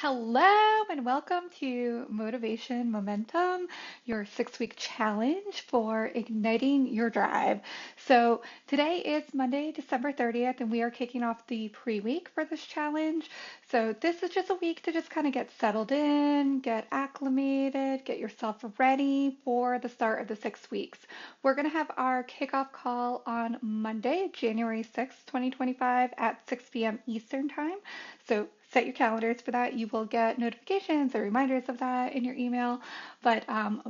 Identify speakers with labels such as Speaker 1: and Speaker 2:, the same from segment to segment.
Speaker 1: Hello and welcome to Motivation Momentum, your 6 week challenge for igniting your drive. So, today is Monday, December 30th, and we are kicking off the pre-week for this challenge. So, this is just a week to just kind of get settled in, get acclimated, get yourself ready for the start of the 6 weeks. We're going to have our kickoff call on Monday, January 6th, 2025 at 6 p.m. Eastern Time. So set your calendars for that. You will get notifications or reminders of that in your email, but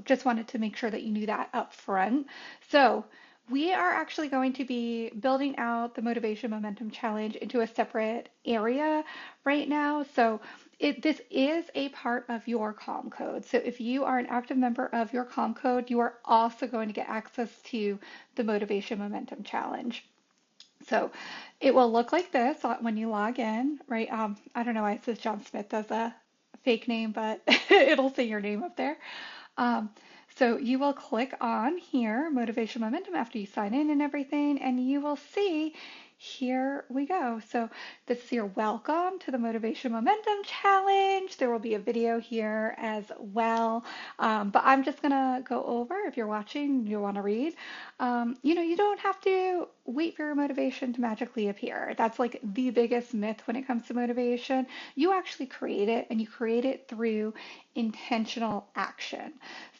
Speaker 1: just wanted to make sure that you knew that up front. So we are actually going to be building out the Motivation Momentum Challenge into a separate area right now. So this is a part of your Calm Code. So if you are an active member of your Calm Code, you are also going to get access to the Motivation Momentum Challenge. So it will look like this when you log in, right? I don't know why it says John Smith as a fake name, but it'll say your name up there. Um, so you will click on here, Motivation Momentum, after you sign in and everything, and you will see here we go. So this is your welcome to the Motivation Momentum Challenge. There will be a video here as well. But I'm just gonna go over, if you're watching, you want to read. You don't have to wait for your motivation to magically appear. That's like the biggest myth when it comes to motivation. You actually create it, and you create it through intentional action.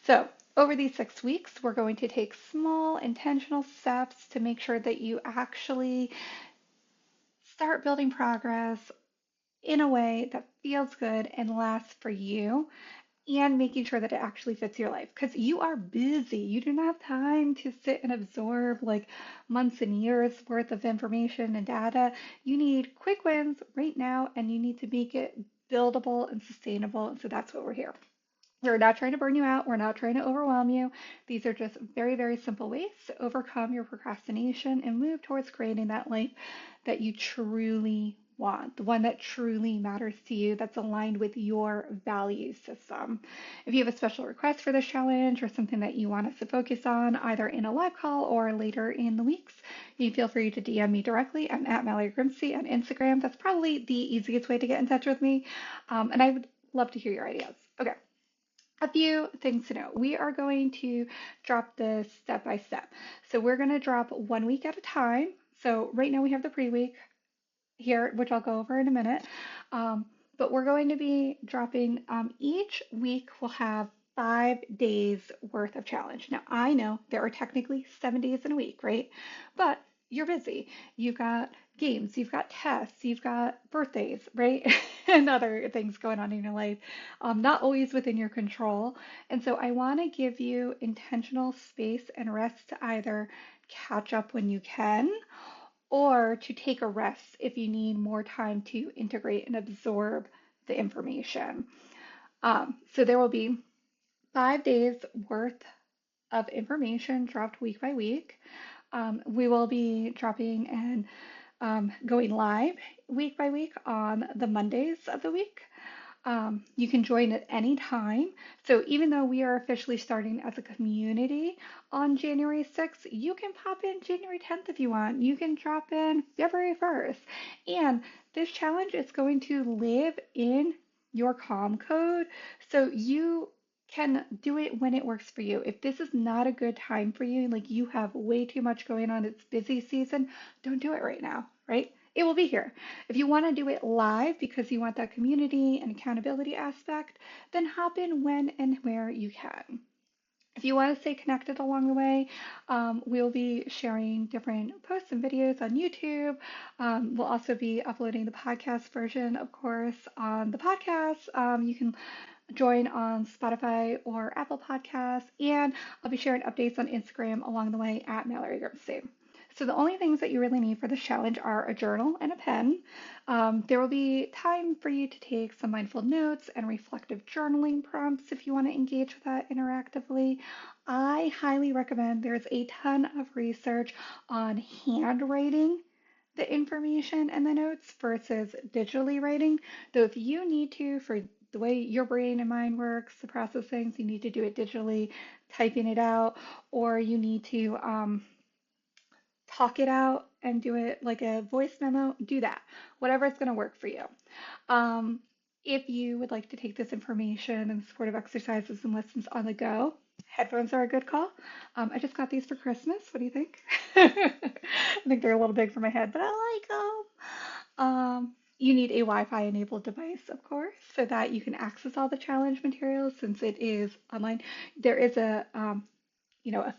Speaker 1: So, over these 6 weeks, we're going to take small intentional steps to make sure that you actually start building progress in a way that feels good and lasts for you, and making sure that it actually fits your life because you are busy. You do not have time to sit and absorb like months and years worth of information and data. You need quick wins right now, and you need to make it buildable and sustainable. And so that's what we're here. We're not trying to burn you out. We're not trying to overwhelm you. These are just very, very simple ways to overcome your procrastination and move towards creating that life that you truly want, the one that truly matters to you, that's aligned with your value system. If you have a special request for this challenge or something that you want us to focus on, either in a live call or later in the weeks, you feel free to DM me directly. I'm at Mallory Grimste on Instagram. That's probably the easiest way to get in touch with me. And I would love to hear your ideas. Okay. A few things to know. We are going to drop this step by step. So we're going to drop 1 week at a time. So right now we have the pre-week here, which I'll go over in a minute. Um, but we're going to be dropping each week will have 5 days worth of challenge. Now I know there are technically 7 days in a week, right? But you're busy. You've got games, you've got tests, you've got birthdays, right? And other things going on in your life, not always within your control. And so I want to give you intentional space and rest to either catch up when you can, or to take a rest if you need more time to integrate and absorb the information. So there will be 5 days worth of information dropped week by week. We will be dropping and going live week by week on the Mondays of the week. You can join at any time. So even though we are officially starting as a community on January 6th, you can pop in January 10th if you want. You can drop in February 1st. And this challenge is going to live in your Calm Code. So you can do it when it works for you. If this is not a good time for you, like you have way too much going on, it's busy season, don't do it right now, right? It will be here. If you want to do it live because you want that community and accountability aspect, then hop in when and where you can. If you want to stay connected along the way, we'll be sharing different posts and videos on YouTube. We'll also be uploading the podcast version, of course, on the podcast. You can join on Spotify or Apple Podcasts, and I'll be sharing updates on Instagram along the way at Mallory Grimste. So the only things that you really need for this challenge are a journal and a pen. There will be time for you to take some mindful notes and reflective journaling prompts if you want to engage with that interactively. I highly recommend. There's a ton of research on handwriting the information and the notes versus digitally writing. Though if you need to, for the way your brain and mind works to process things, you need to do it digitally, typing it out, or you need to talk it out and do it like a voice memo, do that. Whatever is going to work for you. Um, If you would like to take this information and supportive exercises and lessons on the go, headphones are a good call. I just got these for Christmas. What do you think? I think they're a little big for my head, but I like them. You need a Wi-Fi enabled device, of course, so that you can access all the challenge materials since it is online. There is a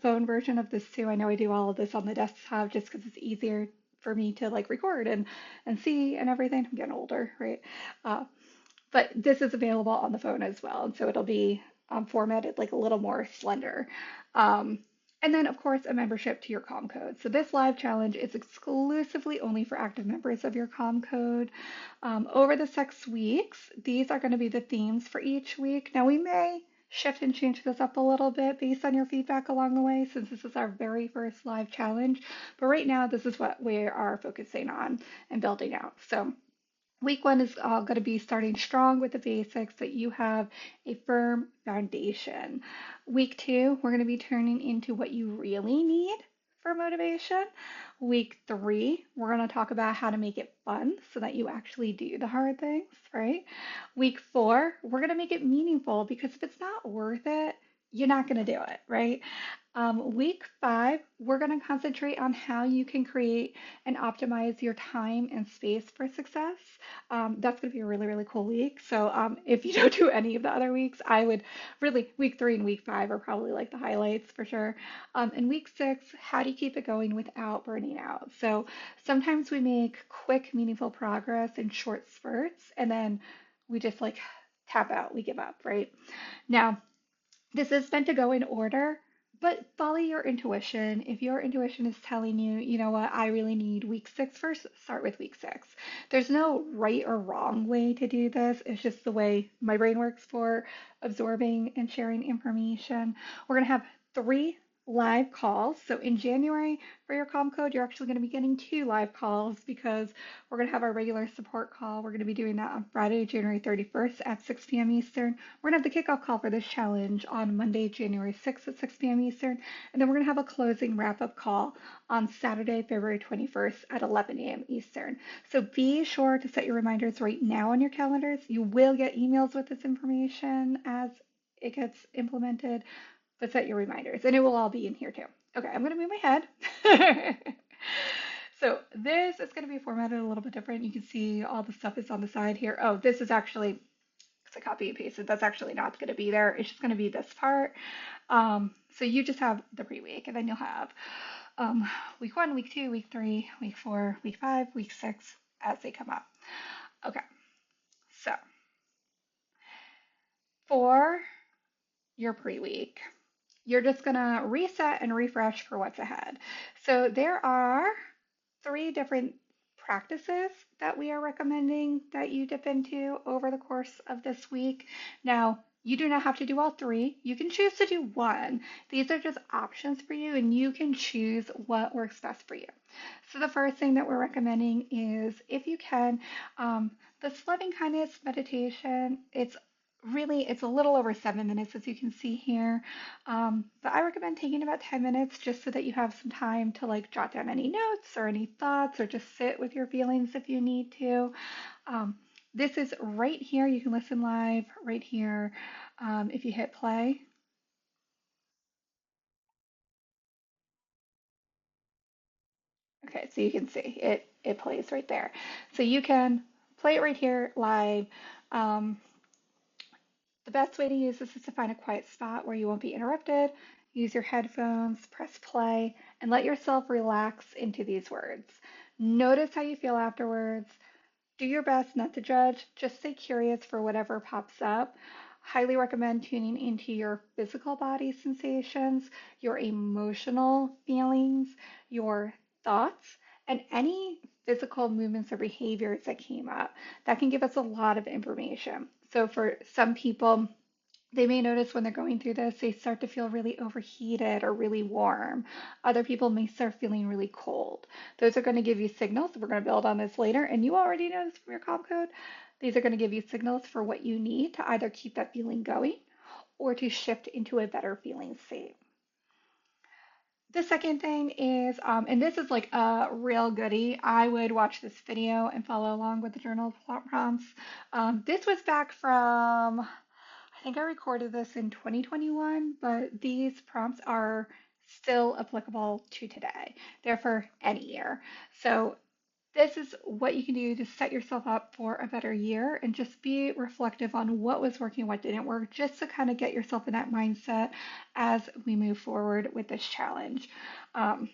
Speaker 1: phone version of this too. I know I do all of this on the desktop just because it's easier for me to like record and see and everything. I'm getting older, right? Uh, but this is available on the phone as well, and so it'll be formatted like a little more slender. Um, and then, of course, a membership to your Calm Code. So this live challenge is exclusively only for active members of your Calm Code. Over the 6 weeks, these are going to be the themes for each week. Now, we may shift and change this up a little bit based on your feedback along the way, since this is our very first live challenge. But right now, this is what we are focusing on and building out. So week one is going to be starting strong with the basics, that you have a firm foundation. Week two, we're going to be turning into what you really need for motivation. Week three, we're going to talk about how to make it fun so that you actually do the hard things, right? Week four, we're going to make it meaningful because if it's not worth it, you're not going to do it, right? Week five, we're going to concentrate on how you can create and optimize your time and space for success. That's going to be a really, really cool week. So if you don't do any of the other weeks, I would really, week three and week five are probably like the highlights for sure. And week six, how do you keep it going without burning out? So sometimes we make quick, meaningful progress in short spurts, and then we just like tap out, we give up, right? Now, this is meant to go in order, but follow your intuition. If your intuition is telling you, you know what, I really need week six first, start with week six. There's no right or wrong way to do this. It's just the way my brain works for absorbing and sharing information. We're going to have 3 live calls. So in January, for your Calm Code, you're actually going to be getting 2 live calls because we're going to have our regular support call. We're going to be doing that on Friday, January 31st at 6 p.m. Eastern. We're going to have the kickoff call for this challenge on Monday, January 6th at 6 p.m. Eastern. And then we're going to have a closing wrap up call on Saturday, February 21st at 11 a.m. Eastern. So be sure to set your reminders right now on your calendars. You will get emails with this information as it gets implemented, but set your reminders and it will all be in here too. Okay, I'm going to move my head. So this is going to be formatted a little bit different. You can see all the stuff is on the side here. Oh, this is actually, because I copy and pasted, that's actually not going to be there. It's just going to be this part. So you just have the pre-week, and then you'll have week one, week two, week three, week four, week five, week six as they come up. Okay, so for your pre-week, you're just going to reset and refresh for what's ahead. So there are 3 different practices that we are recommending that you dip into over the course of this week. Now, you do not have to do all 3. You can choose to do one. These are just options for you, and you can choose what works best for you. So the first thing that we're recommending is, if you can, this loving kindness meditation. It's a little over 7 minutes, as you can see here. But I recommend taking about 10 minutes just so that you have some time to like jot down any notes or any thoughts, or just sit with your feelings if you need to. Um, this is right here. You can listen live right here. If you hit play. Okay, so you can see it plays right there. So you can play it right here live. Um, The best way to use this is to find a quiet spot where you won't be interrupted. Use your headphones, press play, and let yourself relax into these words. Notice how you feel afterwards. Do your best not to judge. Just stay curious for whatever pops up. Highly recommend tuning into your physical body sensations, your emotional feelings, your thoughts, and any physical movements or behaviors that came up. That can give us a lot of information. So for some people, they may notice when they're going through this, they start to feel really overheated or really warm. Other people may start feeling really cold. Those are going to give you signals. We're going to build on this later, and you already know this from your Calm Code. These are going to give you signals for what you need to either keep that feeling going or to shift into a better feeling state. The second thing is, and this is like a real goodie. I would watch this video and follow along with the journal prompts. This was back from, I think I recorded this in 2021, but these prompts are still applicable to today. They're for any year. So this is what you can do to set yourself up for a better year and just be reflective on what was working, what didn't work, just to kind of get yourself in that mindset as we move forward with this challenge. Um,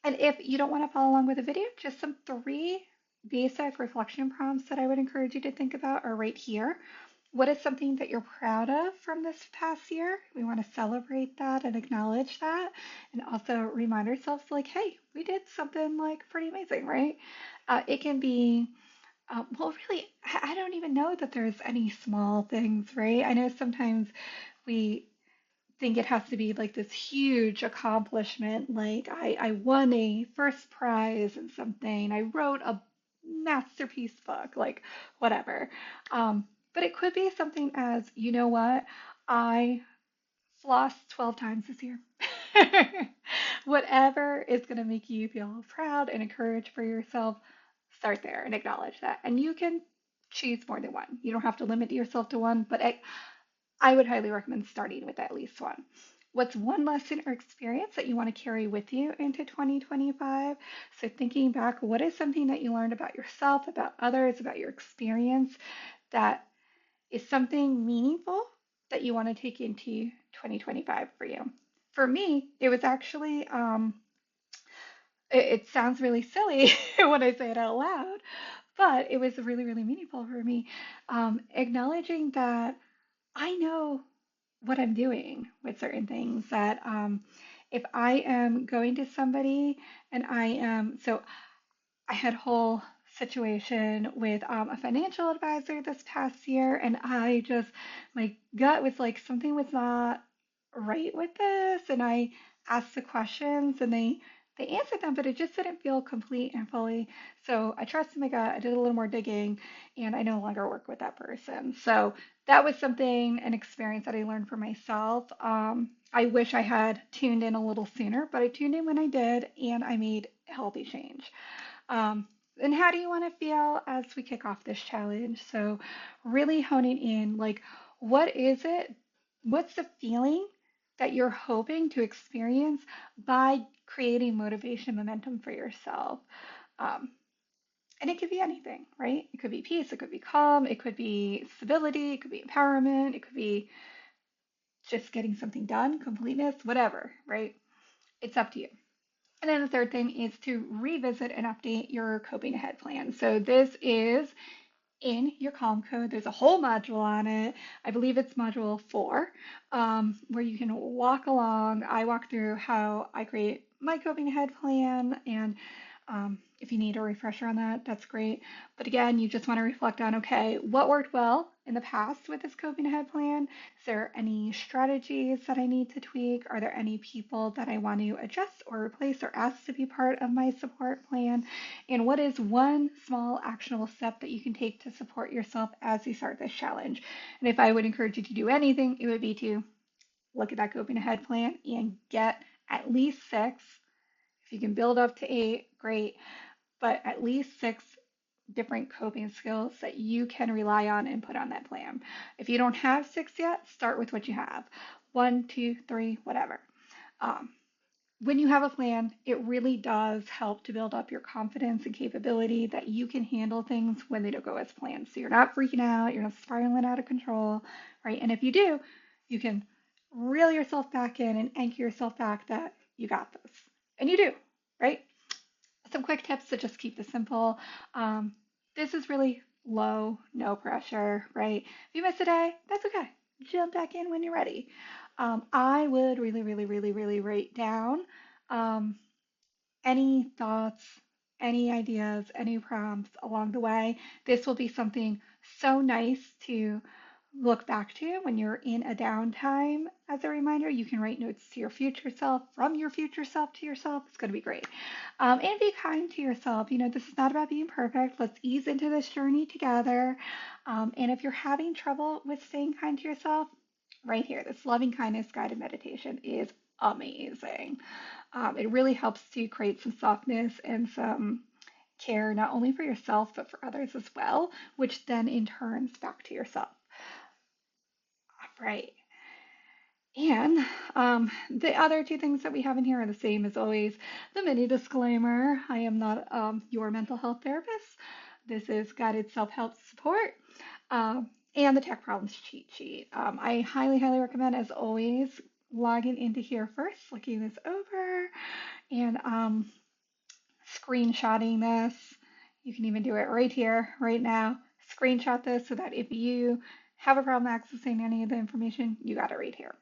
Speaker 1: and if you don't want to follow along with the video, just some three basic reflection prompts that I would encourage you to think about are right here. What is something that you're proud of from this past year? We want to celebrate that and acknowledge that, and also remind ourselves, like, hey, we did something like pretty amazing, right? It can be, well, really, I don't even know that there's any small things, right? I know sometimes we think it has to be like this huge accomplishment, like I won a first prize in something, I wrote a masterpiece book, like whatever. But it could be something as, you know what, I flossed 12 times this year. Whatever is going to make you feel proud and encouraged for yourself, start there and acknowledge that. And you can choose more than one. You don't have to limit yourself to one, but I would highly recommend starting with at least one. What's one lesson or experience that you want to carry with you into 2025? So, thinking back, what is something that you learned about yourself, about others, about your experience that is something meaningful that you want to take into 2025 for you? For me, it was actually, it sounds really silly when I say it out loud, but it was really, really meaningful for me. Acknowledging that I know what I'm doing with certain things, that if I am going to somebody and I am, so I had a whole situation with a financial advisor this past year, and I just, my gut was like, something was not right with this. And I asked the questions and they answered them, but it just didn't feel complete and fully. So I trusted my gut. I did a little more digging, and I no longer work with that person. So that was something, an experience that I learned for myself. I wish I had tuned in a little sooner, but I tuned in when I did, and I made healthy change. And how do you want to feel as we kick off this challenge? So, really honing in, like, what is it? What's the feeling that you're hoping to experience by creating motivation momentum for yourself? Um, and it could be anything, right? It could be peace, it could be calm, it could be stability, it could be empowerment, it could be just getting something done, completeness, whatever, right? It's up to you. And then the third thing is to revisit and update your coping ahead plan. So this is in your Calm Code. There's a whole module on it. I believe it's module 4, where you can walk along. I walk through how I create my coping ahead plan, and if you need a refresher on that, that's great. But again, you just want to reflect on, okay, what worked well in the past with this coping ahead plan? Is there any strategies that I need to tweak? Are there any people that I want to adjust or replace or ask to be part of my support plan? And what is one small actionable step that you can take to support yourself as you start this challenge? And if I would encourage you to do anything, it would be to look at that coping ahead plan and get at least 6. If you can build up to 8, great, but at least 6 different coping skills that you can rely on and put on that plan. If you don't have 6 yet, start with what you have. 1, 2, 3, whatever. Um, when you have a plan, it really does help to build up your confidence and capability that you can handle things when they don't go as planned. So you're not freaking out, you're not spiraling out of control, right? And if you do, you can reel yourself back in and anchor yourself back that you got this. And you do, right? Some quick tips to just keep this simple. Um, this is really low, no pressure, right? If you miss a day, that's okay. Jump back in when you're ready. I would really, really, really, really write down um, any thoughts, any ideas, any prompts along the way. This will be something so nice to look back to when you're in a downtime. As a reminder, you can write notes to your future self, from your future self to yourself. It's going to be great. And be kind to yourself. You know, this is not about being perfect. Let's ease into this journey together. And if you're having trouble with staying kind to yourself, right here, this loving kindness guided meditation is amazing. It really helps to create some softness and some care, not only for yourself, but for others as well, which then in turns back to yourself. Right. And the other two things that we have in here are the same as always. The mini disclaimer: I am not your mental health therapist. This is guided self help support. And the tech problems cheat sheet. I highly, highly recommend, as always, logging into here first, looking this over, and screenshotting this. You can even do it right here, right now. Screenshot this so that if you have a problem accessing any of the information, you got it right here.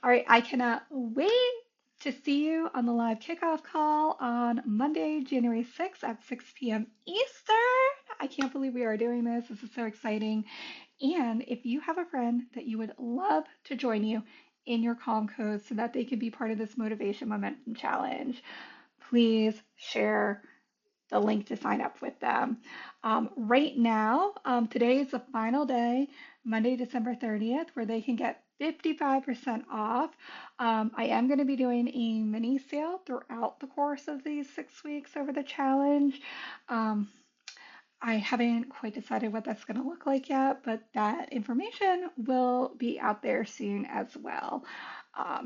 Speaker 1: All right, I cannot wait to see you on the live kickoff call on Monday, January 6th at 6 p.m. Eastern. I can't believe we are doing this. This is so exciting. And if you have a friend that you would love to join you in your Calm Code so that they can be part of this Motivation Momentum Challenge, please share the link to sign up with them. Right now, today is the final day, Monday, December 30th, where they can get 55% off. I am going to be doing a mini sale throughout the course of these 6 weeks over the challenge. Um, I haven't quite decided what that's going to look like yet, but that information will be out there soon as well.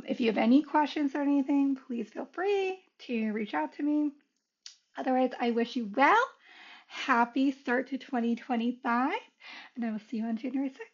Speaker 1: If you have any questions or anything, please feel free to reach out to me. Otherwise, I wish you well. Happy start to 2025, and I will see you on January 6th.